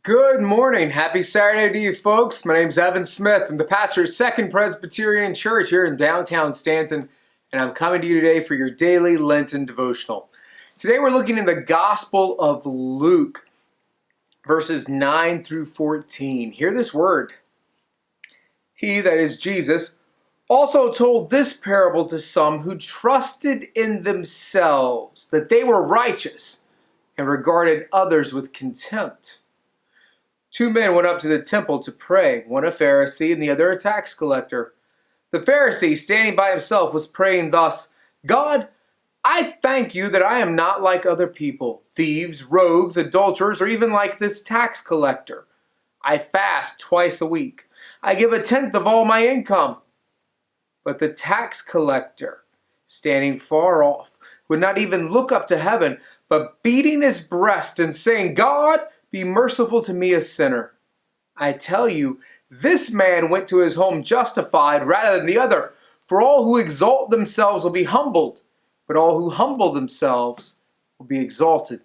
Good morning. Happy Saturday to you folks. My name's Evan Smith. I'm the pastor of Second Presbyterian Church here in downtown Stanton, and I'm coming to you today for your daily Lenten devotional. Today we're looking in the Gospel of Luke, verses 9 through 14. Hear this word. He, that is Jesus, also told this parable to some who trusted in themselves that they were righteous and regarded others with contempt. Two men went up to the temple to pray, one a Pharisee and the other a tax collector. The Pharisee, standing by himself, was praying thus, God, I thank you that I am not like other people, thieves, rogues, adulterers, or even like this tax collector. I fast twice a week. I give a tenth of all my income. But the tax collector, standing far off, would not even look up to heaven, but beating his breast and saying, God, be merciful to me, a sinner. I tell you, this man went to his home justified rather than the other. For all who exalt themselves will be humbled, but all who humble themselves will be exalted.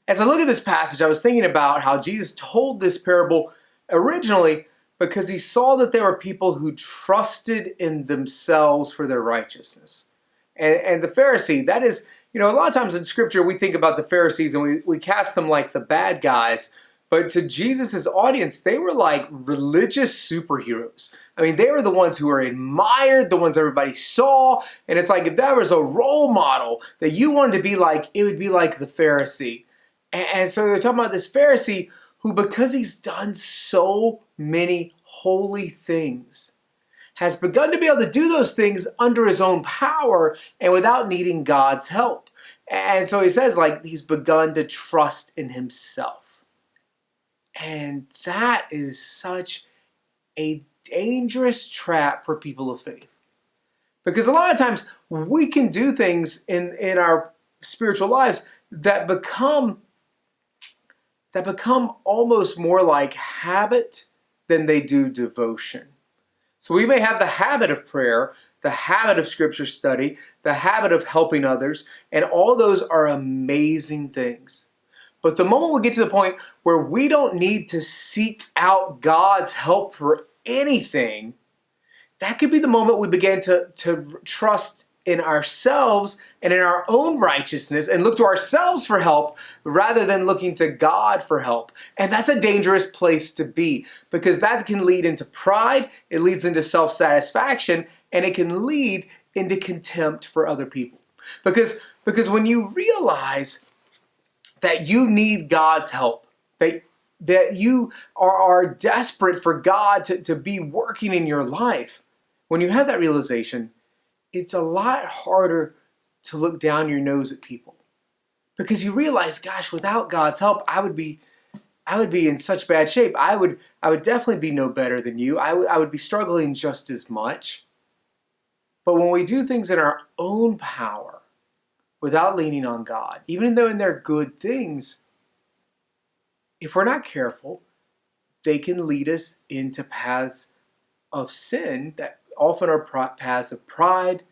As I look at this passage, I was thinking about how Jesus told this parable originally because he saw that there were people who trusted in themselves for their righteousness. And the Pharisee, that is, a lot of times in Scripture we think about the Pharisees and we cast them like the bad guys. But to Jesus' audience, they were like religious superheroes. I mean, they were the ones who were admired, the ones everybody saw. And it's like if that was a role model that you wanted to be like, it would be like the Pharisee. And so they're talking about this Pharisee who, because he's done so many holy things, has begun to be able to do those things under his own power and without needing God's help. And so he says, he's begun to trust in himself. And that is such a dangerous trap for people of faith. Because a lot of times we can do things in our spiritual lives that become almost more like habit than they do devotion. So we may have the habit of prayer, the habit of scripture study, the habit of helping others, and all those are amazing things. But the moment we get to the point where we don't need to seek out God's help for anything, that could be the moment we begin to trust in ourselves and in our own righteousness and look to ourselves for help rather than looking to God for help. And that's a dangerous place to be because that can lead into pride, it leads into self-satisfaction, and it can lead into contempt for other people. Because when you realize that you need God's help, that you are desperate for God to be working in your life, when you have that realization, it's a lot harder to look down your nose at people because you realize, gosh, without God's help, I would be in such bad shape. I would definitely be no better than you. I would be struggling just as much. But when we do things in our own power without leaning on God, even though they're good things, if we're not careful, they can lead us into paths of sin that often are paths of pride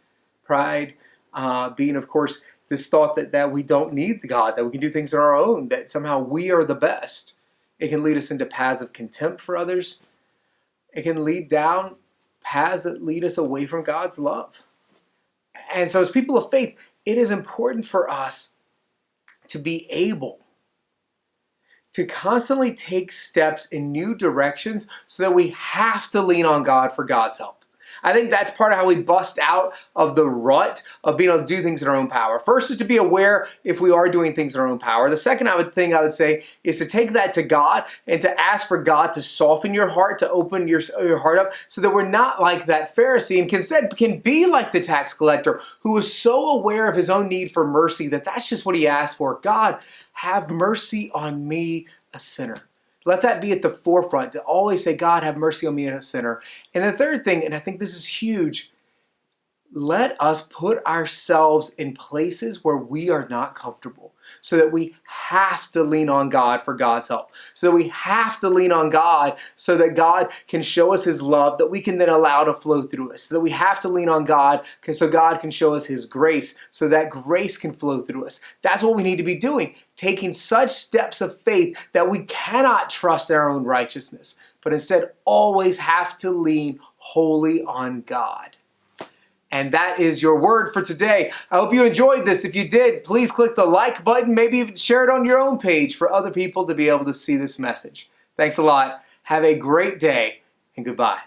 being, of course, this thought that we don't need God, that we can do things on our own, that somehow we are the best. It can lead us into paths of contempt for others. It can lead down paths that lead us away from God's love. And so as people of faith, it is important for us to be able to constantly take steps in new directions so that we have to lean on God for God's help. I think that's part of how we bust out of the rut of being able to do things in our own power. First is to be aware if we are doing things in our own power. The second I would say is to take that to God and to ask for God to soften your heart, to open your heart up so that we're not like that Pharisee and instead can be like the tax collector who was so aware of his own need for mercy that that's just what he asked for. God, have mercy on me, a sinner. Let that be at the forefront, to always say, God, have mercy on me, a sinner. And the third thing, and I think this is huge, let us put ourselves in places where we are not comfortable, so that we have to lean on God for God's help, so that we have to lean on God so that God can show us his love that we can then allow to flow through us, so that we have to lean on God so God can show us his grace, so that grace can flow through us. That's what we need to be doing, taking such steps of faith that we cannot trust our own righteousness, but instead always have to lean wholly on God. And that is your word for today. I hope you enjoyed this. If you did, please click the like button, maybe even share it on your own page for other people to be able to see this message. Thanks a lot. Have a great day, and goodbye.